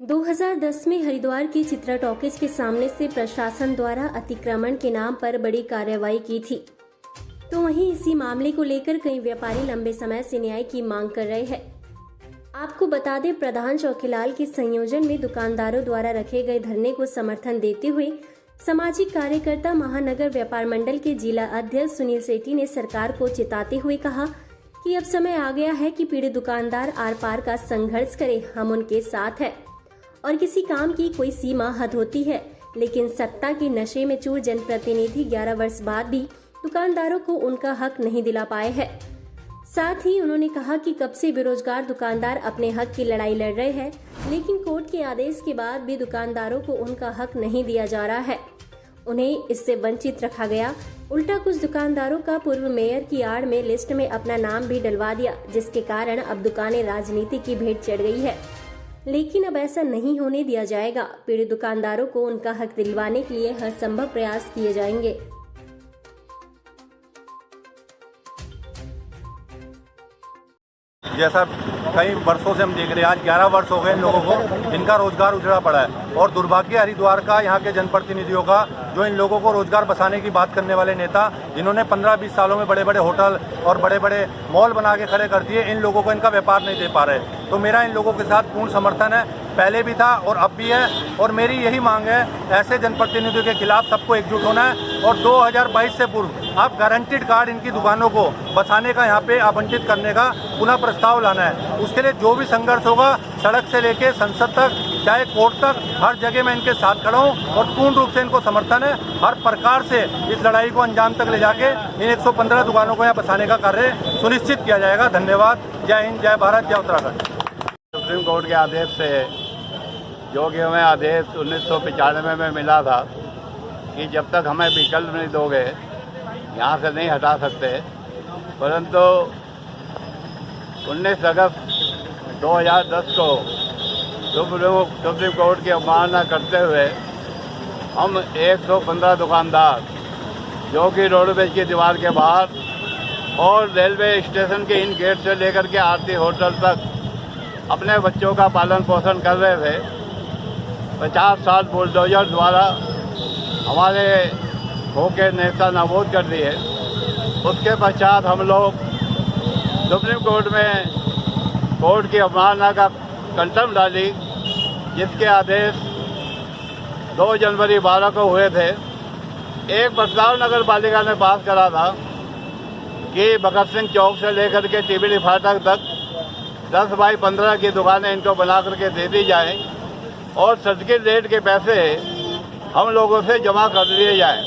2010 में हरिद्वार की चित्रा टॉकीज के सामने से प्रशासन द्वारा अतिक्रमण के नाम पर बड़ी कार्रवाई की थी। तो वहीं इसी मामले को लेकर कई व्यापारी लंबे समय से न्याय की मांग कर रहे हैं। आपको बता दें, प्रधान चौकीलाल के संयोजन में दुकानदारों द्वारा रखे गए धरने को समर्थन देते हुए सामाजिक कार्यकर्ता महानगर व्यापार मंडल के जिला अध्यक्ष सुनील सेठी ने सरकार को चेताते हुए कहा कि अब समय आ गया है कि पीड़ित दुकानदार आर पार का संघर्ष करे। हम उनके साथ हैं और किसी काम की कोई सीमा हद होती है, लेकिन सत्ता के नशे में चूर जनप्रतिनिधि 11 वर्ष बाद भी दुकानदारों को उनका हक नहीं दिला पाए हैं। साथ ही उन्होंने कहा कि कब से बेरोजगार दुकानदार अपने हक की लड़ाई लड़ रहे हैं, लेकिन कोर्ट के आदेश के बाद भी दुकानदारों को उनका हक नहीं दिया जा रहा है। उन्हें इससे वंचित रखा गया। उल्टा कुछ दुकानदारों का पूर्व मेयर की आड़ में लिस्ट में अपना नाम भी डलवा दिया, जिसके कारण अब दुकानें राजनीति की भेंट चढ़ गई है। लेकिन अब ऐसा नहीं होने दिया जाएगा। पीड़ित दुकानदारों को उनका हक दिलवाने के लिए हर संभव प्रयास किए जाएंगे। जैसा कई वर्षों से हम देख रहे हैं, आज 11 वर्ष हो गए इन लोगों को, इनका रोजगार उजड़ा पड़ा है। और दुर्भाग्य हरिद्वार का, यहाँ के जनप्रतिनिधियों का, जो इन लोगों को रोजगार बसाने की बात करने वाले नेता, जिन्होंने 15-20 सालों में बड़े बड़े होटल और बड़े बड़े मॉल बना के खड़े कर दिए, इन लोगों को इनका व्यापार नहीं दे पा रहे। तो मेरा इन लोगों के साथ पूर्ण समर्थन है, पहले भी था और अब भी है। और मेरी यही मांग है, ऐसे जनप्रतिनिधियों के खिलाफ सबको एकजुट होना है और 2022 से पूर्व आप गारंटीड कार्ड इनकी दुकानों को बसाने का, यहाँ पे आवंटित करने का पुनः प्रस्ताव लाना है। उसके लिए जो भी संघर्ष होगा, सड़क से लेके संसद तक, चाहे कोर्ट तक, हर जगह मैं इनके साथ खड़ा हूँ और पूर्ण रूप से इनको समर्थन है। हर प्रकार से इस लड़ाई को अंजाम तक ले जाके इन 115 दुकानों को यहाँ बसाने का कार्य सुनिश्चित किया जाएगा। धन्यवाद। जय हिंद, जय भारत, जय उत्तराखंड। सुप्रीम कोर्ट के आदेश से, जो कि हमें आदेश 1995 में मिला था कि जब तक हमें विकल्प नहीं दोगे यहाँ से नहीं हटा सकते, परंतु 19 अगस्त 2010 को सुप्रीम कोर्ट की अवमानना करते हुए हम 115 दुकानदार, जो कि रोडवेज की दीवार के बाहर और रेलवे स्टेशन के इन गेट से लेकर के आरती होटल तक अपने बच्चों का पालन पोषण कर रहे थे, 50 साल बुलडोजर द्वारा हमारे भूखे नेता नाबूद कर दिए। उसके पश्चात हम लोग सुप्रीम कोर्ट में कोर्ट की अवमानना का कंटेम्प्ट डाली, जिसके आदेश 2 जनवरी 12 को हुए थे। एक प्रस्ताव नगर पालिका ने पास करा था कि भगत सिंह चौक से लेकर के टीबीडी फाटक तक 10 बाई 15 की दुकानें इनको बना करके दे दी जाए और सर्किट रेट के पैसे हम लोगों से जमा कर लिए जाए।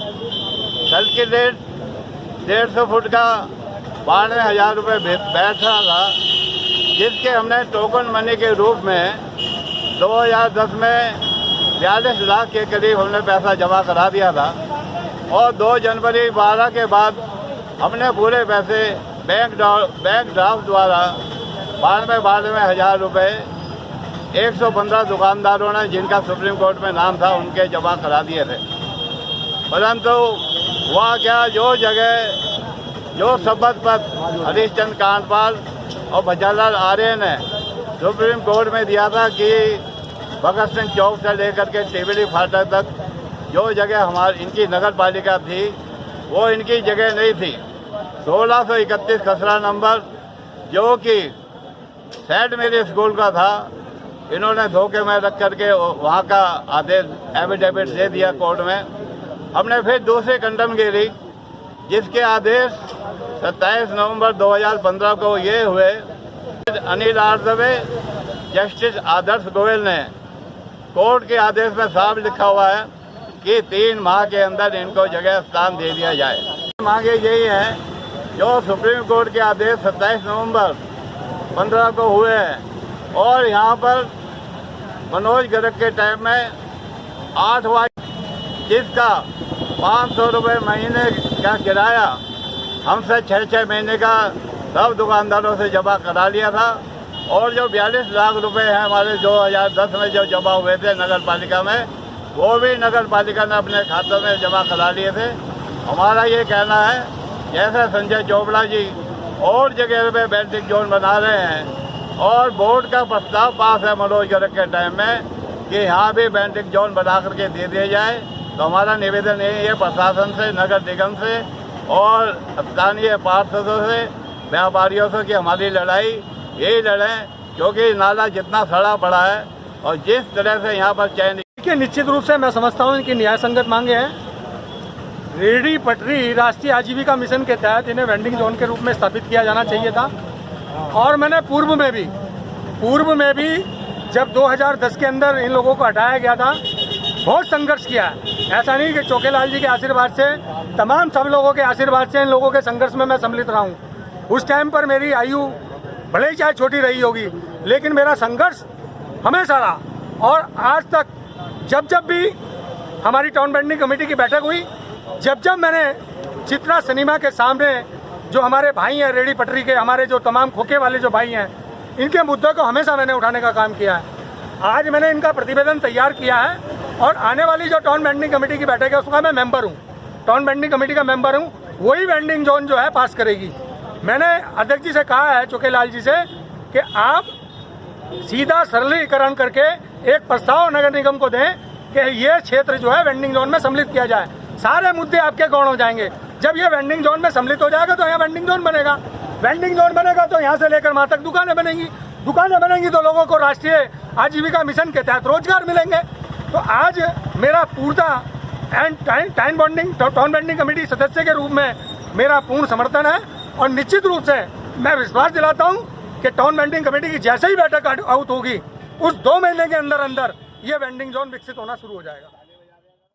सर्किट रेट 150 फुट का 92,000 रुपये बैठ रहा था, जिसके हमने टोकन मनी के रूप में 2010 में 42 लाख के करीब हमने पैसा जमा करा दिया था। और 2 जनवरी 12 के बाद हमने पूरे पैसे बैंक ड्राफ्ट द्वारा 92,000 रुपये 115 दुकानदारों ने, जिनका सुप्रीम कोर्ट में नाम था, उनके जमा करा दिए थे। परंतु वहाँ क्या, जो जगह, जो शपथ पत्र हरीशचंद्र कांडपाल और भज्जालाल आर्य ने सुप्रीम कोर्ट में दिया था कि भगत सिंह चौक से लेकर के टीबीडी फाटक तक जो जगह हमारी इनकी नगर पालिका थी, वो इनकी जगह नहीं थी। 1631 खसरा नंबर, जो कि सेंट मेरी स्कूल का था, इन्होंने धोखे में रख करके वहाँ का आदेश एफिडेविट दे दिया कोर्ट में। हमने फिर दूसरी कंडम गिरी, जिसके आदेश 27 नवंबर 2015 को ये हुए। अनिल आर दवे, जस्टिस आदर्श गोयल ने कोर्ट के आदेश में साफ लिखा हुआ है कि 3 माह के अंदर इनको जगह स्थान दे दिया जाए। मांगे यही है, जो सुप्रीम कोर्ट के आदेश 27 नवंबर 15 को हुए हैं और यहाँ पर मनोज गर्ग के टाइम में 8 वार्ड, जिसका 500 रुपये महीने का किराया हमसे 6 महीने का सब दुकानदारों से जमा करा लिया था। और जो 42 लाख रुपए हैं हमारे 2010 में जो जमा हुए थे नगर पालिका में, वो भी नगर पालिका ने अपने खातों में जमा करा लिए थे। हमारा ये कहना है, जैसे संजय चोपड़ा जी और जगह पे बेल्टिंग जोन बना रहे हैं और बोर्ड का प्रस्ताव पास है मनोज गर्ग के टाइम में, कि यहाँ भी वेंडिंग जोन बना करके दे दिया जाए। तो हमारा निवेदन यही है प्रशासन से, नगर निगम से और स्थानीय पार्षदों से, व्यापारियों से कि हमारी लड़ाई यही लड़ें, क्योंकि नाला जितना सड़ा पड़ा है और जिस तरह से यहाँ पर चयन कि निश्चित रूप से मैं समझता हूँ इनकी न्याय संगत मांगे हैं। रेहड़ी पटरी राष्ट्रीय आजीविका मिशन के तहत इन्हें वेंडिंग जोन के रूप में स्थापित किया जाना चाहिए था। और मैंने पूर्व में भी जब 2010 के अंदर इन लोगों को हटाया गया था, बहुत संघर्ष किया है। ऐसा नहीं कि चोखेलाल जी के आशीर्वाद से, तमाम सब लोगों के आशीर्वाद से इन लोगों के संघर्ष में मैं सम्मिलित रहा हूँ। उस टाइम पर मेरी आयु भले ही चाहे छोटी रही होगी, लेकिन मेरा संघर्ष हमेशा रहा। और आज तक जब भी हमारी टाउन वेंडिंग कमेटी की बैठक हुई, जब मैंने चित्रा सिनेमा के सामने जो हमारे भाई हैं रेहड़ी पटरी के, हमारे जो तमाम खोखे वाले जो भाई हैं, इनके मुद्दों को हमेशा मैंने उठाने का काम किया है। आज मैंने इनका प्रतिवेदन तैयार किया है और आने वाली जो टाउन वेंडिंग कमेटी की बैठक है उसका मैं मेंबर हूँ, टाउन वेंडिंग कमेटी का मेंबर हूँ। वही वेंडिंग जोन जो है पास करेगी। मैंने अध्यक्ष जी से कहा है, चोखेलाल जी से, कि आप सीधा सरलीकरण करके एक प्रस्ताव नगर निगम को दें कि ये क्षेत्र जो है वेंडिंग जोन में सम्मिलित किया जाए। सारे मुद्दे आपके गौण हो जाएंगे। जब ये वेंडिंग जोन में सम्मिलित हो जाएगा तो यहाँ वेंडिंग जोन बनेगा। वेंडिंग जोन बनेगा तो यहाँ से लेकर वहाँ तक दुकानें बनेंगी तो लोगों को राष्ट्रीय आजीविका मिशन के तहत रोजगार मिलेंगे। तो आज मेरा पूर्णतः टाउन वेंडिंग कमेटी सदस्य के रूप में मेरा पूर्ण समर्थन है। और निश्चित रूप से मैं विश्वास दिलाता हूँ कि टाउन वेंडिंग कमेटी की जैसे ही बैठक आउट होगी, उस 2 महीने के अंदर ये वेंडिंग जोन विकसित होना शुरू हो जाएगा।